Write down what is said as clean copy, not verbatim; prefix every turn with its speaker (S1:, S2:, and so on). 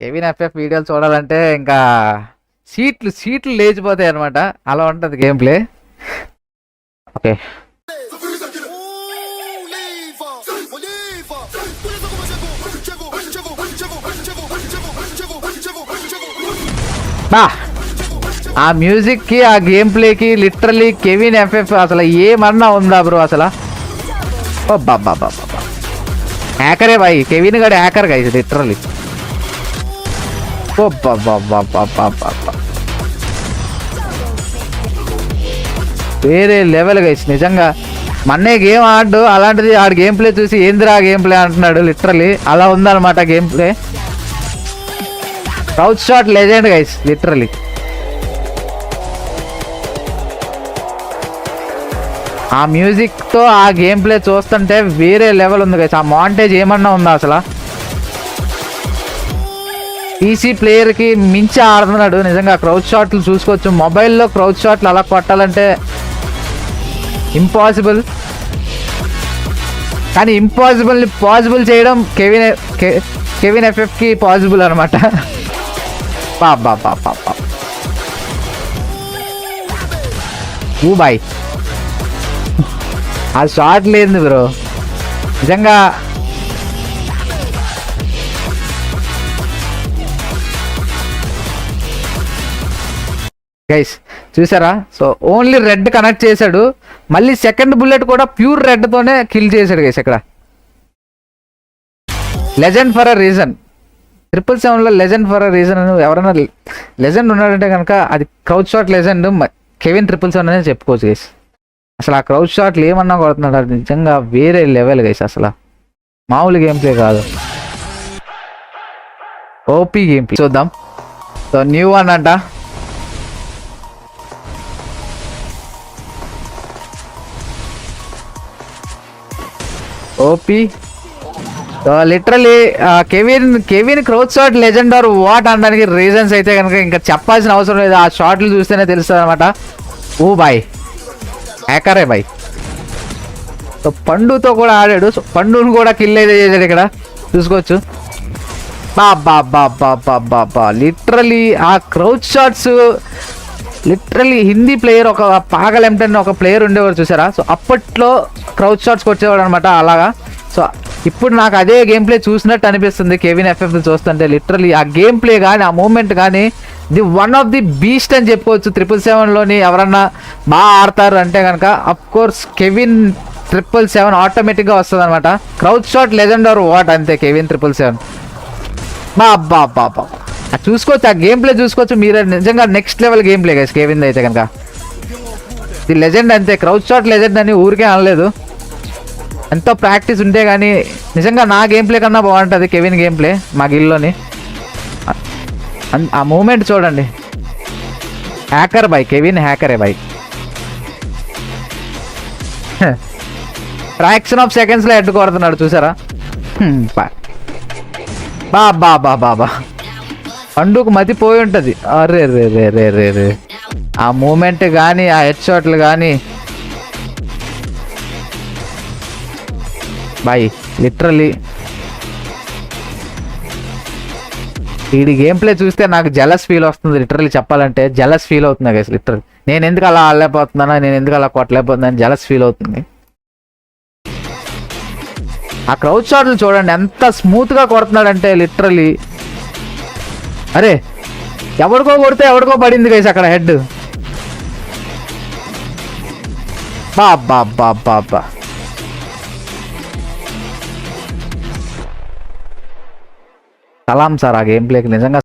S1: Kevin FF వీడియోలు చూడాలంటే ఇంకా సీట్లు లేచిపోతాయి అనమాట. అలా ఉంటుంది గేమ్ ప్లే. ఓకే, ఆ మ్యూజిక్ కి ఆ గేమ్ ప్లేకి లిటరలీ కెవిన్ ఎఫ్ఎఫ్ అసలు ఏమన్నా ఉందా బ్రో అసలు? బాబా హ్యాకరే బాయ్, కెవిన్ గడ్ హ్యాకర్ గైస్ లిటరలీ. వేరే లెవెల్ గైస్ నిజంగా. మొన్నే గేమ్ ఆడు, అలాంటిది ఆడు గేమ్ ప్లే చూసి ఏందిరా గేమ్ ప్లే అంటున్నాడు లిటరలీ. అలా ఉందన్నమాట game play. Crouch shot legend guys literally. ఆ మ్యూజిక్తో ఆ గేమ్ ప్లే చూస్తుంటే వేరే లెవెల్ ఉంది గైస్. ఆ మాంటేజ్ ఏమన్నా ఉందా అసలు? పీసీ ప్లేయర్కి మించి ఆడుతున్నాడు నిజంగా. క్రౌచ్ షాట్లు చూసుకోవచ్చు. మొబైల్లో క్రౌచ్ షాట్లు అలా కొట్టాలంటే ఇంపాసిబుల్, కానీ ఇంపాసిబుల్ని పాసిబుల్ చేయడం కెవిన్ ఎఫ్ఎఫ్కి పాసిబుల్ అనమాట. బాయ్ ఆ షాట్ లేదు బ్రో నిజంగా. గైస్ చూసారా? సో ఓన్లీ రెడ్ కనెక్ట్ చేశాడు. మళ్ళీ సెకండ్ బుల్లెట్ కూడా ప్యూర్ రెడ్తోనే కిల్ చేశాడు గైస్. ఇక్కడ లెజెండ్ ఫర్ అ రీజన్. 777లో లెజెండ్ ఫర్ అ రీజన్ అని ఎవరైనా లెజెండ్ ఉన్నాడంటే కనుక అది క్రౌచ్ షాట్ లెజెండ్ కెవిన్ 777 అనే చెప్పుకోవచ్చు గైస్. అసలు ఆ క్రౌచ్ షాట్లు ఏమన్నా కొడుతున్నాడు, అది నిజంగా వేరే లెవెల్ గైస్. అసలు మామూలు గేమ్ ప్లే కాదు, ఓపీ గేమ్ ప్లే. చూద్దాం. సో న్యూ వన్ అంట. OP literally Kevin crouch shot legend or what అనడానికి రీజన్స్ అయితే కనుక ఇంకా చెప్పాల్సిన అవసరం లేదు. ఆ షాట్లు చూస్తేనే తెలుస్తుంది అనమాట. ఓ బాయ్ హ్యాకరే బాయ్. సో పండుతో కూడా ఆడాడు. సో పండును కూడా కిల్ అయితే చేశాడు ఇక్కడ చూసుకోవచ్చు. బా లిటరలీ ఆ crouch shots literally Hindi player ఒక పాగల్ ఎంటెన్ ఒక ప్లేయర్ ఉండేవాడు చూసారా? సో అప్పట్లో క్రౌచ్ షాట్స్ కొట్టేవాడు అనమాట అలాగా. సో ఇప్పుడు నాకు అదే గేమ్ ప్లే చూసినట్టు అనిపిస్తుంది కెవిన్ ఎఫ్ఎఫ్ చూస్తుంటే. లిటరలీ ఆ గేమ్ ప్లే కానీ ఆ మూమెంట్ కానీ the one of the beast అని చెప్పుకోవచ్చు. 777లోని ఎవరన్నా బాగా ఆడతారు అంటే కనుక అఫ్ కోర్స్ కెవిన్ 777 ఆటోమేటిక్గా వస్తుంది అనమాట. Crouch shot legend or what అంతే కెవిన్ 777. బాబా చూసుకోవచ్చు, ఆ గేమ్ ప్లే చూసుకోవచ్చు మీరు. నిజంగా next level game play guys Kevin అయితే కనుక. ది లెజెండ్ అంతే, క్రౌచ్ షాట్ లెజెండ్ అని ఊరికే అనలేదు. ఎంతో ప్రాక్టీస్ ఉంటే కానీ నిజంగా నా గేమ్ ప్లే కన్నా బాగుంటుంది కెవిన్ గేమ్ ప్లే మా గిల్లోని. ఆ మూమెంట్ చూడండి. హ్యాకర్ బాయ్ కెవిన్, హ్యాకరే బాయ్. ఫ్రాక్షన్ ఆఫ్ సెకండ్స్లో హెడ్ కొడుతున్నాడు చూసారా? బాబా పండుకు మతి పోయి ఉంటుంది. అరే రే రే రే రే రే ఆ మూమెంట్ కానీ ఆ హెడ్ షాట్లు కానీ బాయ్ లిటరలీ. వీడి గేమ్ ప్లే చూస్తే నాకు జలస్ ఫీల్ వస్తుంది లిటరలీ. చెప్పాలంటే జలస్ ఫీల్ అవుతుంది గైస్ లిటరలీ. నేను ఎందుకు అలా ఆడలేకపోతున్నానా, నేను ఎందుకు అలా కొట్టలేకపోతున్నాను జలస్ ఫీల్ అవుతుంది. ఆ క్రౌచ్ షాట్లు చూడండి ఎంత స్మూత్గా కొడుతున్నాడంటే లిటరలీ. అరే ఎవడికో కొడితే ఎవడికో పడింది గైస్ అక్కడ హెడ్. బాబా సలాం సార్ ఆ గేమ్ ప్లేకి నిజంగా.